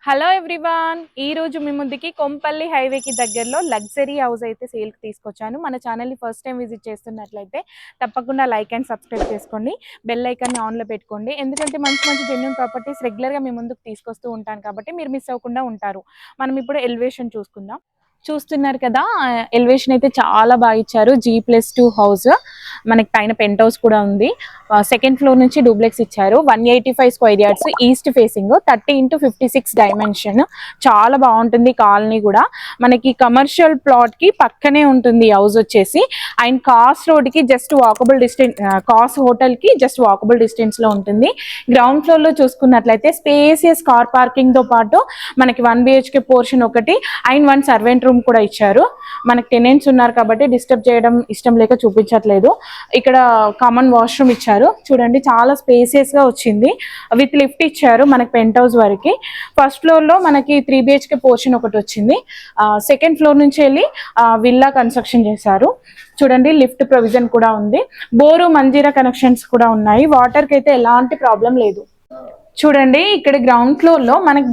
Hello everyone, ఈ రోజు మీ ముందుకి కొంపల్లి హైవేకి దగ్గరలో లగ్జరీ హౌస్ అయితే సేల్కి తీసుకొచ్చాను. మన ఛానల్ని ఫస్ట్ టైం విజిట్ చేస్తున్నట్లయితే తప్పకుండా లైక్ అండ్ సబ్స్క్రైబ్ చేసుకోండి, బెల్ ఐకాన్ని ఆన్లో పెట్టుకోండి. ఎందుకంటే మంచి మంచి జెన్యూన్ ప్రాపర్టీస్ రెగ్యులర్గా మీ ముందుకు తీసుకొస్తూ ఉంటాను కాబట్టి మీరు మిస్ అవ్వకుండా ఉంటారు. మనం ఇప్పుడు ఎలివేషన్ చూసుకుందాం. చూస్తున్నారు కదా, ఎలివేషన్ అయితే చాలా బాగా ఇచ్చారు. G+2 హౌస్, మనకి పైన పెంట్ హౌస్ కూడా ఉంది. సెకండ్ ఫ్లోర్ నుంచి డూప్లెక్స్ ఇచ్చారు. 185 square yards, east facing, 30x56 dimension. చాలా బాగుంటుంది కాలనీ కూడా. మనకి కమర్షియల్ ప్లాట్ కి పక్కనే ఉంటుంది హౌస్ వచ్చేసి. అండ్ కాస్ రోడ్ కి just walkable distance, cos hotel కి జస్ట్ వాకబుల్ డిస్టెన్స్ లో ఉంటుంది. గ్రౌండ్ ఫ్లోర్ లో చూసుకున్నట్లయితే స్పేసియస్ కార్ పార్కింగ్ తో పాటు మనకి 1 BHK పోర్షన్ ఒకటి అండ్ 1 సర్వెంట్ రూమ్ కూడా ఇచ్చారు. మనకి టెనెంట్స్ ఉన్నారు కాబట్టి డిస్టర్బ్ చేయడం ఇష్టం లేక చూపించట్లేదు. ఇక్కడ కామన్ వాష్రూమ్ ఇచ్చారు. చూడండి, చాలా స్పేసియస్ గా వచ్చింది. విత్ లిఫ్ట్ ఇచ్చారు మనకి పెంట్ హౌస్ వరకు. ఫస్ట్ ఫ్లోర్ లో మనకి 3 BHK పోర్షన్ ఒకటి వచ్చింది. సెకండ్ ఫ్లోర్ నుంచి వెళ్ళి విల్లా కన్స్ట్రక్షన్ చేశారు. చూడండి, లిఫ్ట్ ప్రొవిజన్ కూడా ఉంది. బోరు మంజీరా కనెక్షన్స్ కూడా ఉన్నాయి. వాటర్ కి అయితే ఎలాంటి ప్రాబ్లం లేదు. చూడండి, ఇక్కడ గ్రౌండ్ ఫ్లోర్ లో మనకి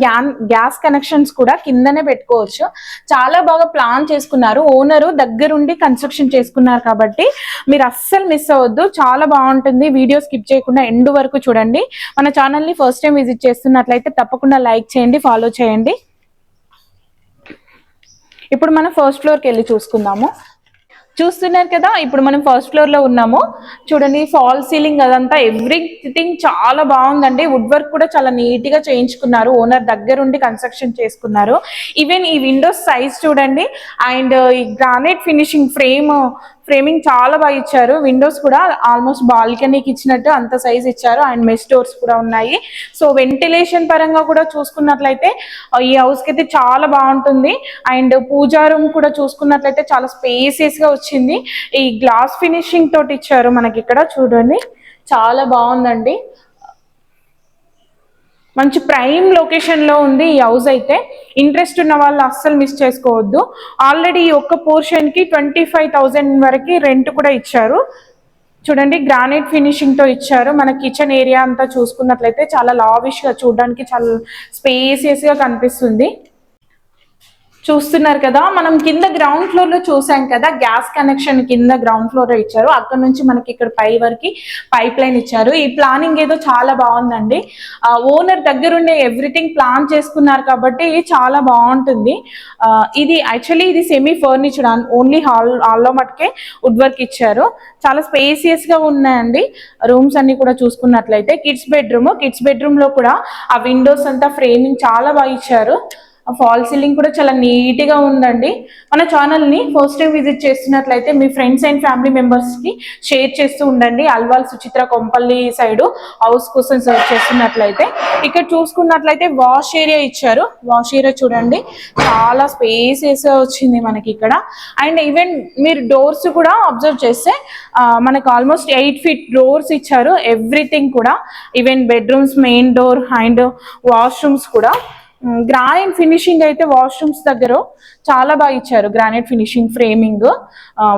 గ్యాస్ కనెక్షన్స్ కూడా కిందనే పెట్టుకోవచ్చు. చాలా బాగా ప్లాన్ చేసుకున్నారు. ఓనరు దగ్గరుండి కన్స్ట్రక్షన్ చేసుకున్నారు కాబట్టి మీరు అస్సలు మిస్ అవ్వద్దు. చాలా బాగుంటుంది. వీడియో స్కిప్ చేయకుండా ఎండ్ వరకు చూడండి. మన ఛానల్ని ఫస్ట్ టైం విజిట్ చేస్తున్నట్లయితే తప్పకుండా లైక్ చేయండి, ఫాలో చేయండి. ఇప్పుడు మనం ఫస్ట్ ఫ్లోర్కి వెళ్ళి చూసుకుందాము. చూస్తున్నారు కదా, ఇప్పుడు మనం ఫస్ట్ ఫ్లోర్ లో ఉన్నాము. చూడండి, ఫాల్ సీలింగ్ అదంతా ఎవ్రీథింగ్ చాలా బాగుందండి. వుడ్ వర్క్ కూడా చాలా నీట్ గా చేయించుకున్నారు. ఓనర్ దగ్గరుండి కన్స్ట్రక్షన్ చేసుకున్నారు. ఈవెన్ ఈ విండోస్ సైజ్ చూడండి, అండ్ ఈ గ్రానైట్ ఫినిషింగ్ ఫ్రేమింగ్ చాలా బాగా ఇచ్చారు. విండోస్ కూడా ఆల్మోస్ట్ బాల్కనీకి ఇచ్చినట్టు అంత సైజ్ ఇచ్చారు. అండ్ మెష్ డోర్స్ కూడా ఉన్నాయి. సో వెంటిలేషన్ పరంగా కూడా చూసుకున్నట్లయితే ఈ హౌస్ కి అయితే చాలా బాగుంటుంది. అండ్ పూజా రూమ్ కూడా చూసుకున్నట్లయితే చాలా స్పేసియస్ గా వచ్చింది. ఈ గ్లాస్ ఫినిషింగ్ తోటి ఇచ్చారు మనకి. ఇక్కడ చూడండి, చాలా బాగుందండి. మంచి ప్రైమ్ లొకేషన్ లో ఉంది ఈ హౌస్ అయితే. ఇంట్రెస్ట్ ఉన్న వాళ్ళు అస్సలు మిస్ చేసుకోవద్దు. ఆల్రెడీ ఈ ఒక్క పోర్షన్ కి 25,000 వరకు రెంట్ కూడా ఇచ్చారు. చూడండి, గ్రానైట్ ఫినిషింగ్ తో ఇచ్చారు. మన కిచెన్ ఏరియా అంతా చూసుకున్నట్లయితే చాలా లావిష్ గా, చూడడానికి చాలా స్పేసియస్ గా కనిపిస్తుంది. చూస్తున్నారు కదా, మనం కింద గ్రౌండ్ ఫ్లోర్ లో చూసాం కదా, గ్యాస్ కనెక్షన్ కింద గ్రౌండ్ ఫ్లోర్ లో ఇచ్చారు. అక్కడ నుంచి మనకి ఇక్కడ పై వరకు పైప్ లైన్ ఇచ్చారు. ఈ ప్లానింగ్ ఏదో చాలా బాగుందండి. ఓనర్ దగ్గరుండే ఎవ్రీథింగ్ ప్లాన్ చేసుకున్నారు కాబట్టి చాలా బాగుంటుంది. ఇది యాక్చువల్లీ ఇది సెమీ ఫర్నిచర్, ఓన్లీ హాల్లో మటుకే వుడ్ వర్క్ ఇచ్చారు. చాలా స్పేసియస్ గా ఉన్నాయండి. రూమ్స్ అన్ని కూడా చూసుకున్నట్లయితే కిడ్స్ బెడ్రూమ్ లో కూడా ఆ విండోస్ అంతా ఫ్రేమింగ్ చాలా బాగా ఇచ్చారు. ఫాల్ సీలింగ్ కూడా చాలా నీట్ గా ఉందండి. మన ఛానల్ ని ఫస్ట్ టైం విజిట్ చేస్తున్నట్లయితే మీ ఫ్రెండ్స్ అండ్ ఫ్యామిలీ మెంబర్స్ కి షేర్ చేస్తూ ఉండండి. అల్వాల్ సుచిత్ర కొంపల్లి సైడ్ హౌస్ కోసం సర్చ్ చేస్తున్నట్లయితే ఇక్కడ చూసుకున్నట్లయితే వాష్ ఏరియా ఇచ్చారు. వాష్ ఏరియా చూడండి, చాలా స్పేసియస్ గా వచ్చింది మనకి ఇక్కడ. అండ్ ఈవెన్ మీరు డోర్స్ కూడా అబ్జర్వ్ చేస్తే మనకు ఆల్మోస్ట్ 8 feet డోర్స్ ఇచ్చారు. ఎవ్రీథింగ్ కూడా, even bedrooms main door and washrooms కూడా గ్రానైట్ ఫినిషింగ్ అయితే వాష్రూమ్స్ దగ్గర చాలా బాగా ఇచ్చారు. Granite finishing framing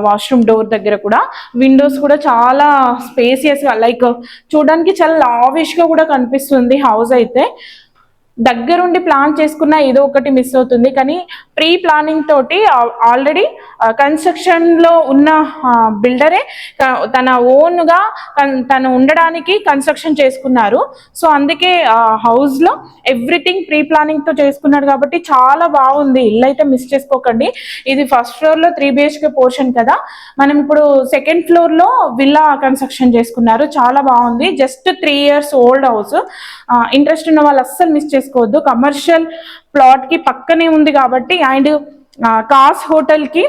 washroom door దగ్గర కూడా. విండోస్ కూడా చాలా స్పేసియస్ గా, లైక్ చూడడానికి చాలా లావిష్ గా కూడా కనిపిస్తుంది హౌస్ అయితే. దగ్గరుండి ప్లాన్ చేసుకున్న ఏదో ఒకటి మిస్ అవుతుంది. కానీ ప్రీ ప్లానింగ్ తోటి ఆల్రెడీ కన్స్ట్రక్షన్ లో ఉన్న బిల్డరే తన ఓన్ గా తను ఉండడానికి కన్స్ట్రక్షన్ చేసుకున్నారు. సో అందుకే హౌస్ లో ఎవ్రీథింగ్ ప్రీ ప్లానింగ్ తో చేసుకున్నాడు కాబట్టి చాలా బాగుంది. ఇల్లు అయితే మిస్ చేసుకోకండి. ఇది ఫస్ట్ ఫ్లోర్ లో 3 BHK పోర్షన్ కదా. మనం ఇప్పుడు సెకండ్ ఫ్లోర్ లో విల్లా కన్స్ట్రక్షన్ చేసుకున్నారు. చాలా బాగుంది. Just 3 years old house. Interest ఉన్న వాళ్ళు అస్సలు మిస్ చేసుకోవద్దు. కమర్షియల్ ప్లాట్ కి పక్కనే ఉంది కాబట్టి, అండ్ కాస్ హోటల్ కి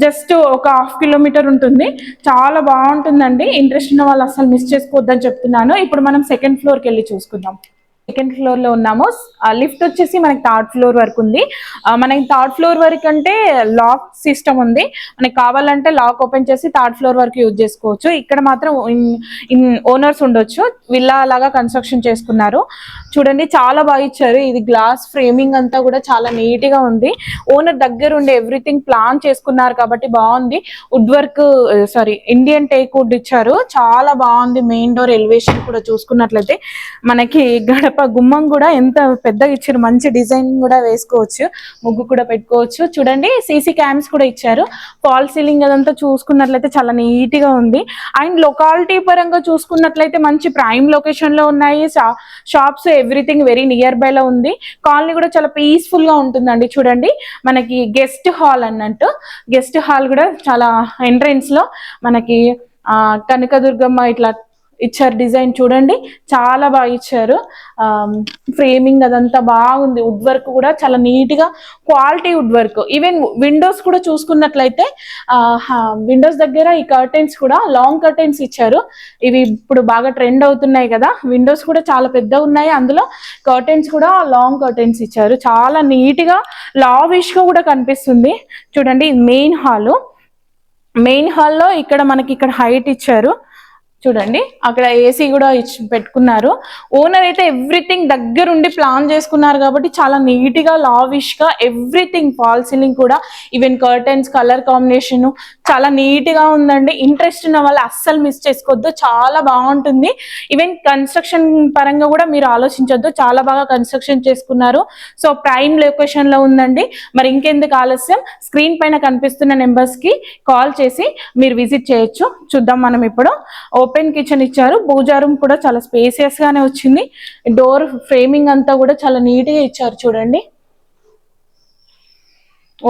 జస్ట్ ఒక 1/2 kilometer ఉంటుంది. చాలా బాగుంటుందండి. ఇంట్రెస్ట్ ఉన్న వాళ్ళు అస్సలు మిస్ చేసుకోవద్దని చెప్తున్నాను. ఇప్పుడు మనం సెకండ్ ఫ్లోర్కి వెళ్ళి చూసుకుందాం. సెకండ్ ఫ్లోర్ లో ఉన్నాము. లిఫ్ట్ వచ్చేసి మనకి 3rd floor వరకు ఉంది. మనకి 3rd floor వరకు అంటే లాక్ సిస్టమ్ ఉంది. మనకి కావాలంటే లాక్ ఓపెన్ చేసి 3rd floor వరకు యూజ్ చేసుకోవచ్చు. ఇక్కడ మాత్రం ఓనర్స్ ఉండొచ్చు. విల్లా లాగా కన్స్ట్రక్షన్ చేసుకున్నారు. చూడండి చాలా బాగా ఇచ్చారు. ఇది గ్లాస్ ఫ్రేమింగ్ అంతా కూడా చాలా నీట్ గా ఉంది. ఓనర్ దగ్గర ఉండి ఎవ్రీథింగ్ ప్లాన్ చేసుకున్నారు కాబట్టి బాగుంది. Wood work sorry Indian teak wood ఇచ్చారు, చాలా బాగుంది. మెయిన్ డోర్ ఎలివేషన్ కూడా చూసుకున్నట్లయితే మనకి గడప గుమ్మం కూడా ఎంత పెద్దగా ఇచ్చారు, మంచి డిజైన్ కూడా వేసుకోవచ్చు, ముగ్గు కూడా పెట్టుకోవచ్చు. చూడండి సీసీ క్యామ్స్ కూడా ఇచ్చారు. ఫాల్ సీలింగ్ అదంతా చూసుకున్నట్లయితే చాలా నీట్ గా ఉంది. అండ్ లొకాలిటీ పరంగా చూసుకున్నట్లయితే మంచి ప్రైమ్ లొకేషన్ లో ఉన్నాయి. Shops everything very near by లో ఉంది. కాలనీ కూడా చాలా పీస్ఫుల్ గా ఉంటుందండి. చూడండి మనకి గెస్ట్ హాల్ అన్నట్టు, గెస్ట్ హాల్ కూడా చాలా ఎంట్రెన్స్ లో మనకి కనకదుర్గమ్మ ఇట్లా ఇచ్చారు డిజైన్. చూడండి చాలా బాగా ఇచ్చారు. ఫ్రేమింగ్ అదంతా బాగుంది. వుడ్ వర్క్ కూడా చాలా నీట్ గా quality wood work. Even Windows కూడా చూసుకున్నట్లయితే విండోస్ దగ్గర ఈ కర్టెన్స్ కూడా లాంగ్ కర్టెన్స్ ఇచ్చారు. ఇవి ఇప్పుడు బాగా ట్రెండ్ అవుతున్నాయి కదా, విండోస్ కూడా చాలా పెద్దగా ఉన్నాయి, అందులో కర్టెన్స్ కూడా లాంగ్ కర్టెన్స్ ఇచ్చారు. చాలా నీట్ గా లావిష్ గా కూడా కనిపిస్తుంది. చూడండి మెయిన్ హాల్, మెయిన్ హాల్లో ఇక్కడ మనకి ఇక్కడ హైట్ ఇచ్చారు. చూడండి అక్కడ ఏసీ కూడా పెట్టుకున్నారు. ఓనర్ అయితే ఎవ్రీథింగ్ దగ్గరుండి ప్లాన్ చేసుకున్నారు కాబట్టి చాలా నీట్ గా లావిష్ గా ఎవ్రీథింగ్, ఫాల్ సీలింగ్ కూడా ఈవెన్ కర్టెన్స్ కలర్ కాంబినేషన్ చాలా నీట్ గా ఉందండి. ఇంట్రెస్ట్ ఉన్న వాళ్ళు అస్సలు మిస్ చేసుకోవద్దు, చాలా బాగుంటుంది. ఈవెన్ కన్స్ట్రక్షన్ పరంగా కూడా మీరు ఆలోచించొద్దు, చాలా బాగా కన్స్ట్రక్షన్ చేసుకున్నారు. సో ప్రైమ్ లొకేషన్ లో ఉందండి. మరి ఇంకెందుకు ఆలస్యం, స్క్రీన్ పైన కనిపిస్తున్న నెంబర్స్ కి కాల్ చేసి మీరు విజిట్ చేయొచ్చు. చూద్దాం మనం ఇప్పుడు. ఓపెన్ కిచెన్ ఇచ్చారు. పూజా రూమ్ కూడా చాలా స్పేసియస్ గానే వచ్చింది. డోర్ ఫ్రేమింగ్ అంతా కూడా చాలా నీట్ గా ఇచ్చారు. చూడండి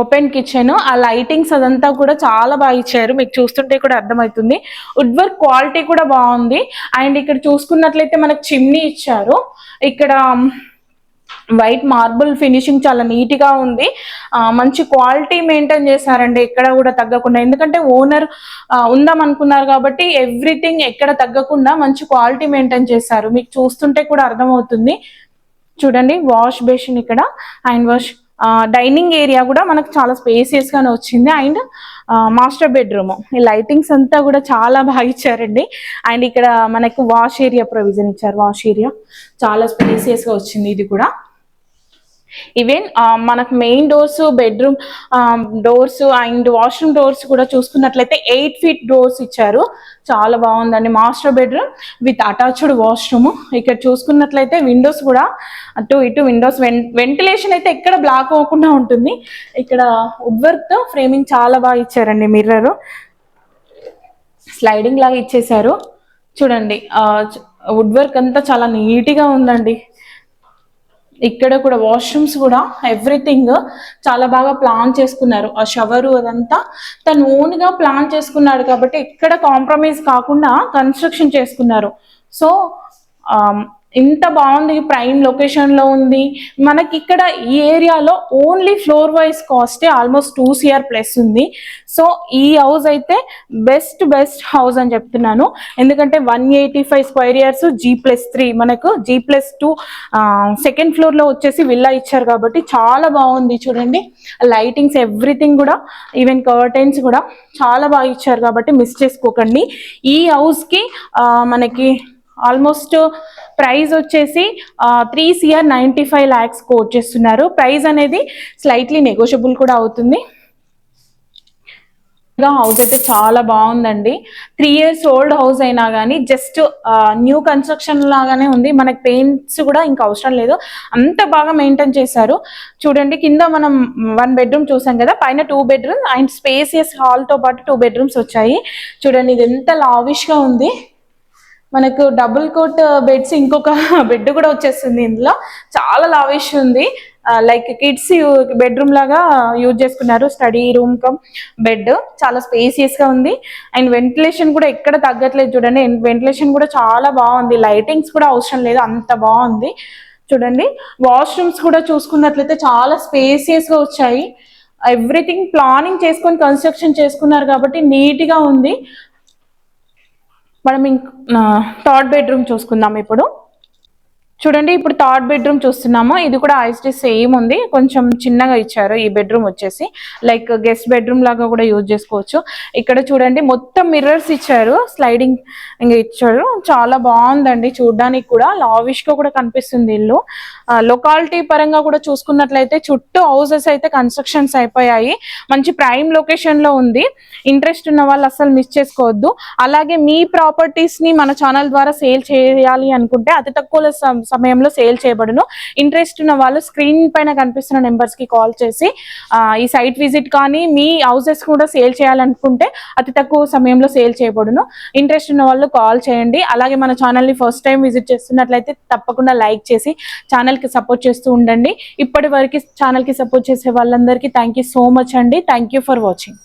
ఓపెన్ కిచెన్, ఆ లైటింగ్స్ అదంతా కూడా చాలా బాగా ఇచ్చారు, మీకు చూస్తుంటే కూడా అర్థమవుతుంది. వుడ్ వర్క్ క్వాలిటీ కూడా బాగుంది. అండ్ ఇక్కడ చూసుకున్నట్లయితే మనకు చిమ్నీ ఇచ్చారు. ఇక్కడ వైట్ మార్బుల్ ఫినిషింగ్ చాలా నీట్ గా ఉంది. మంచి క్వాలిటీ మెయింటైన్ చేశారండి, ఎక్కడ కూడా తగ్గకుండా. ఎందుకంటే ఓనర్ ఉందాం అనుకున్నారు కాబట్టి ఎవ్రీథింగ్ ఎక్కడ తగ్గకుండా మంచి క్వాలిటీ మెయింటైన్ చేశారు, మీకు చూస్తుంటే కూడా అర్థమవుతుంది. చూడండి వాష్ బేసిన్ ఇక్కడ, హ్యాండ్ వాష్, డైనింగ్ ఏరియా కూడా మనకు చాలా స్పేసియస్ గానే వచ్చింది. అండ్ మాస్టర్ బెడ్రూమ్, ఈ లైటింగ్స్ అంతా కూడా చాలా బాగా ఇచ్చారండి. అండ్ ఇక్కడ మనకు వాష్ ఏరియా ప్రొవిజన్ ఇచ్చారు. వాష్ ఏరియా చాలా స్పేసియస్ గా వచ్చింది. ఇది కూడా ఈవెన్ మనకు main doors, bedroom doors and washroom doors కూడా చూసుకున్నట్లయితే 8 feet డోర్స్ ఇచ్చారు, చాలా బాగుందండి. Master bedroom with attached washroom. ఇక్కడ చూసుకున్నట్లయితే విండోస్ కూడా అటు ఇటు విండోస్, వెంటిలేషన్ అయితే ఎక్కడ బ్లాక్ అవ్వకుండా ఉంటుంది. ఇక్కడ వుడ్ వర్క్ తో ఫ్రేమింగ్ చాలా బాగా ఇచ్చారండి. మిర్రర్ స్లైడింగ్ లాగా ఇచ్చేసారు. చూడండి వుడ్ వర్క్ అంతా చాలా నీట్గా ఉందండి. ఇక్కడ కూడా వాష్రూమ్స్ కూడా ఎవ్రీథింగ్ చాలా బాగా ప్లాన్ చేసుకున్నారు. ఆ షవరు అదంతా తను ఓన్ గా ప్లాన్ చేసుకున్నాడు కాబట్టి ఎక్కడ కాంప్రమైజ్ కాకుండా కన్స్ట్రక్షన్ చేసుకున్నారు. సో ఇంత బాగుంది, ప్రైమ్ లొకేషన్ లో ఉంది. మనకి ఇక్కడ ఈ ఏరియాలో only floor wise cost almost 2 CR plus ఉంది. సో ఈ హౌస్ అయితే బెస్ట్ హౌస్ అని చెప్తున్నాను. ఎందుకంటే 185 square yards G+3, మనకు G+2 సెకండ్ ఫ్లోర్ లో వచ్చేసి విల్లా ఇచ్చారు కాబట్టి చాలా బాగుంది. చూడండి లైటింగ్స్ ఎవ్రీథింగ్ కూడా, ఈవెన్ కర్టెన్స్ కూడా చాలా బాగా ఇచ్చారు కాబట్టి మిస్ చేసుకోకండి. ఈ హౌస్ కి మనకి ఆల్మోస్ట్ ప్రైస్ వచ్చేసి 3 CR 95 lakhs కోట్ చేస్తున్నారు. ప్రైస్ అనేది స్లైట్లీ నెగోషియబుల్ కూడా అవుతుంది. హౌస్ అయితే చాలా బాగుందండి. 3 years ఓల్డ్ హౌస్ అయినా కానీ జస్ట్ న్యూ కన్స్ట్రక్షన్ లాగానే ఉంది. మనకి పెయింట్స్ కూడా ఇంకా అవసరం లేదు, అంత బాగా మెయింటైన్ చేశారు. చూడండి కింద మనం 1 bedroom చూసాం కదా, పైన 2 bedrooms అండ్ స్పేసియస్ హాల్ తో పాటు 2 bedrooms వచ్చాయి. చూడండి ఇది ఎంత లావిష్ గా ఉంది. మనకు డబుల్ కోట్ బెడ్స్ ఇంకొక బెడ్ కూడా వచ్చేస్తుంది. ఇందులో చాలా లావిష్ ఉంది, లైక్ కిడ్స్ బెడ్రూమ్ లాగా యూజ్ చేసుకున్నారు. స్టడీ రూమ్ కమ్ బెడ్ చాలా స్పేసియస్ గా ఉంది. అండ్ వెంటిలేషన్ కూడా ఎక్కడ తగ్గట్లేదు. చూడండి వెంటిలేషన్ కూడా చాలా బాగుంది, లైటింగ్స్ కూడా అవసరం లేదు, అంత బాగుంది. చూడండి వాష్రూమ్స్ కూడా చూసుకున్నట్లయితే చాలా స్పేసియస్ గా వచ్చాయి. ఎవ్రీథింగ్ ప్లానింగ్ చేసుకొని కన్స్ట్రక్షన్ చేసుకున్నారు కాబట్టి నీట్ గా ఉంది. మనం థర్డ్ బెడ్రూమ్ చూసుకుందాం ఇప్పుడు. చూడండి ఇప్పుడు థర్డ్ బెడ్రూమ్ చూస్తున్నాము. ఇది కూడా ఐఎస్డి సేమ్ ఉంది, కొంచెం చిన్నగా ఇచ్చారు. ఈ బెడ్రూమ్ వచ్చేసి లైక్ గెస్ట్ బెడ్రూమ్ లాగా కూడా యూజ్ చేసుకోవచ్చు. ఇక్కడ చూడండి మొత్తం మిర్రర్స్ ఇచ్చారు, స్లైడింగ్ ఇంకా ఇచ్చారు. చాలా బాగుందండి చూడడానికి కూడా, లావిష్ గా కూడా కనిపిస్తుంది ఇల్లు. లొకాలిటీ పరంగా కూడా చూసుకున్నట్లయితే చుట్టూ హౌసెస్ అయితే కన్స్ట్రక్షన్స్ అయిపోయాయి. మంచి ప్రైమ్ లొకేషన్ లో ఉంది. ఇంట్రెస్ట్ ఉన్న వాళ్ళు అసలు మిస్ చేసుకోవద్దు. అలాగే మీ ప్రాపర్టీస్ ని మన ఛానల్ ద్వారా సేల్ చేయాలి అనుకుంటే అతి తక్కువ సమయంలో సేల్ చేయబడును. ఇంట్రెస్ట్ ఉన్న వాళ్ళు స్క్రీన్ పైన కనిపిస్తున్న నెంబర్స్ కి కాల్ చేసి ఈ సైట్ విజిట్ కానీ మీ హౌసెస్ కూడా సేల్ చేయాలనుకుంటే అతి తక్కువ సమయంలో సేల్ చేయబడును. ఇంట్రెస్ట్ ఉన్న వాళ్ళు కాల్ చేయండి. అలాగే మన ఛానల్ ని ఫస్ట్ టైం విజిట్ చేస్తున్నట్లయితే తప్పకుండా లైక్ చేసి ఛానల్ కి సపోర్ట్ చేస్తూ ఉండండి. ఇప్పటి వరకు ఛానల్ కి సపోర్ట్ చేసే వాళ్ళందరికీ థ్యాంక్ యూ సో మచ్ అండి. Thank you for watching.